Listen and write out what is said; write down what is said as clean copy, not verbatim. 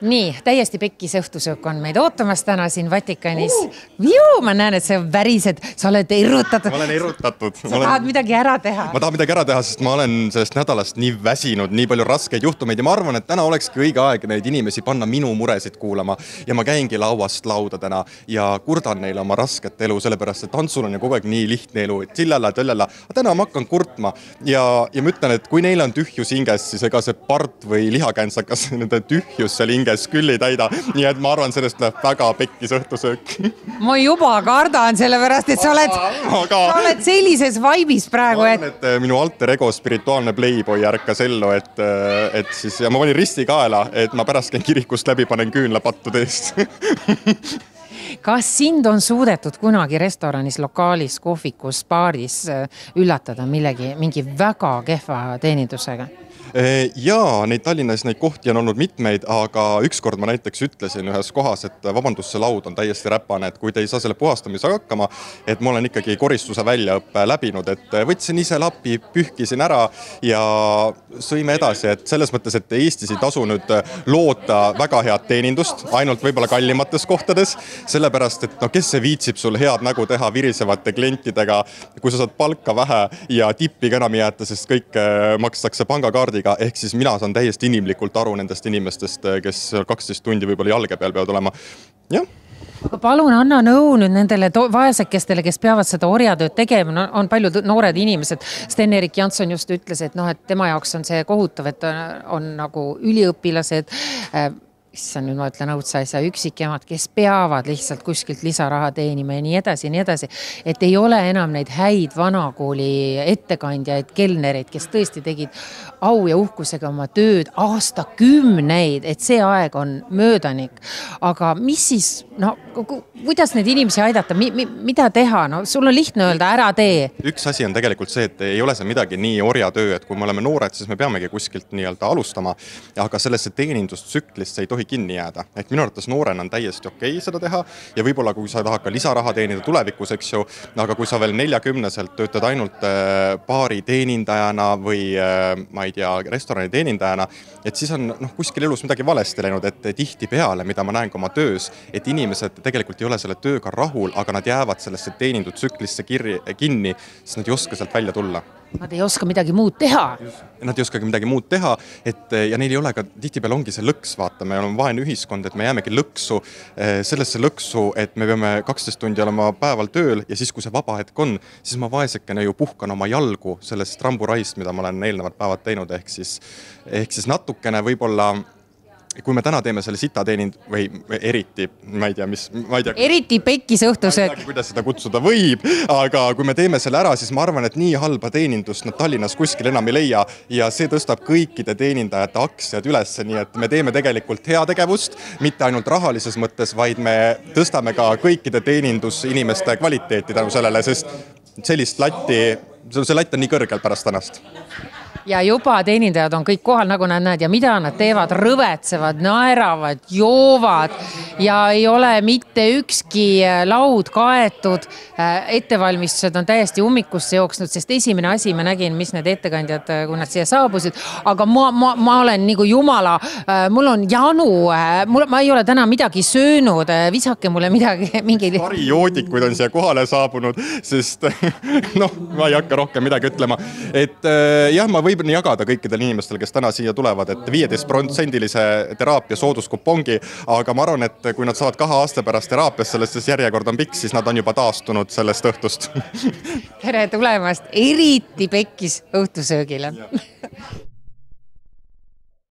Nii, täiesti pekkis õhtusöök on meid ootamas täna siin Vatikanis. Ma näen, et sa värised, sa oled errutatud. Ma olen errutatud. Sa tahad midagi ära teha. Ma tahan midagi ära teha, sest ma olen sellest nädalast nii väsinud, nii palju raskeid juhtumeid ja ma arvan, et täna olekski õige aeg neid inimesi panna minu muresid kuulama. Ja ma käingi lauast lauda täna ja kurdan neile oma rasket elu, sellepärast, et tantsul on ju kogu aeg nii lihtne elu, et tillala. Täna ma hakkan kurtma ja ma ütlen, et kui neil on tühjus hinges, siis ega see part või lihakääntsakas nende tühjus seal hinges küll ei täida. Nii et ma arvan, sellest läheb väga pekkis õhtusöök. Ma juba kardan sellepärast, et sa oled sellises vaibis praegu. Ma arvan, et minu alter ego spirituaalne playboy ärkas ellu, et siis, ja ma panin risti kaela, et ma pärast käin kirikust läbi, panen küünlapattude eest. Kas sind on suudetud kunagi restoranis, lokaalis, kohvikus, baaris üllatada mingi väga kehva teenindusega? Jaa, neid Tallinnas neid kohti on olnud mitmeid, aga ükskord ma näiteks ütlesin ühes kohas, et vabandust, see laud on täiesti räpane, et kui te ei saa selle puhastamise hakkama, et ma olen ikkagi koristuse väljaõppe läbinud, et võtsin ise lappi, pühkisin ära ja sõime edasi, et selles mõttes, et Eestis ei tasu nüüd loota väga head teenindust, ainult võib-olla kallimates kohtades, sellepärast, et kes see viitsib sul head nägu teha virisevate klientidega, kui sa saad palka vähe ja tippiga enam jäeta, sest kõik makstakse pangakaardiga. Ehk siis mina saan täiesti inimlikult aru nendest inimestest, kes 12 tundi võib-olla jalge peal peavad olema. Jah. Aga palun anna nõu nüüd nendele vaesekestele, kes peavad seda orjatööd tegema. On paljud noored inimesed. Sten-Erik Jansson just ütles, et tema jaoks on see kohutav, et on nagu üliõpilased, nüüd ma ütlen õudse asja, üksikemad, kes peavad lihtsalt kuskilt lisaraha teenima ja nii edasi, et ei ole enam neid häid vanakooli ettekandjaid, kelnereid, kes tõesti tegid au ja uhkusega oma tööd aastakümneid, et see aeg on möödanik. Aga mis siis, kuidas need inimesi aidata, mida teha? Sul on lihtne öelda, ära tee. Üks asi on tegelikult see, et ei ole see midagi nii orjatöö, et kui me oleme noored, siis me peamegi kuskilt nii-öelda alustama, aga sellesse teenindustsüklist ei tohi kinni jääda. Ehk minu arvates noorena on täiesti okei seda teha ja võib-olla kui sa tahad ka lisaraha teenida tulevikus, eks ju, aga kui sa veel 40-selt töötad ainult baari teenindajana või ma ei tea, restorani teenindajana, et siis on kuskil elus midagi valesti läinud, et tihti peale, mida ma näen ka oma töös, et inimesed tegelikult ei ole selle tööga rahul, aga nad jäävad sellesse teenindutsüklisse kinni, sest nad ei oska sealt välja tulla. Nad ei oska midagi muud teha. Nad ei oskagi midagi muud teha, ja neil ei ole ka, tihtipeale ongi see lõks, vaata, me oleme vaene ühiskond, et me jäämegi lõksu, sellesse lõksu, et me peame 12 tundi olema päeval tööl ja siis, kui see vaba hetk on, siis ma vaesekene ju puhkan oma jalgu sellest ramburaist, mida ma olen eelnevad päevad teinud, ehk siis natukene võib-olla kui me täna teeme selle sita teenind või eriti, ma ei tea, eriti pekkis õhtusöök. Kuidas seda kutsuda võib, aga kui me teeme selle ära, siis ma arvan, et nii halba teenindust nad Tallinnas kuskil enam ei leia ja see tõstab kõikide teenindajate aktsiad üles, nii et me teeme tegelikult heategevust, mitte ainult rahalises mõttes, vaid me tõstame ka kõikide teenindusinimeste kvaliteeti tänu sellele, sest sellist see latt on nii kõrgel pärast tänast. Ja juba teenindajad on kõik kohal, nagu nad näed, ja mida nad teevad, rõvetsevad, naeravad, joovad ja ei ole mitte ükski laud kaetud. Ettevalmistused on täiesti ummikusse jooksnud, sest esimene asi ma nägin, mis need ettekandjad, kui nad siia saabusid, aga ma olen nagu jumala, mul on janu, ma ei ole täna midagi söönud, visake mulle midagi, mingeid. Varijoodikuid on siia kohale saabunud, sest ma ei hakka rohkem midagi ütlema, et jah, ma võib nii jagada kõikidel inimestel, kes täna siia tulevad, et 15%-lise teraapia sooduskupongi, aga ma arvan, et kui nad saavad 2 aasta pärast teraapias sellest, siis järjekord on pikk, siis nad on juba taastunud sellest õhtust. Tere tulemast, eriti pekkis õhtusöögile.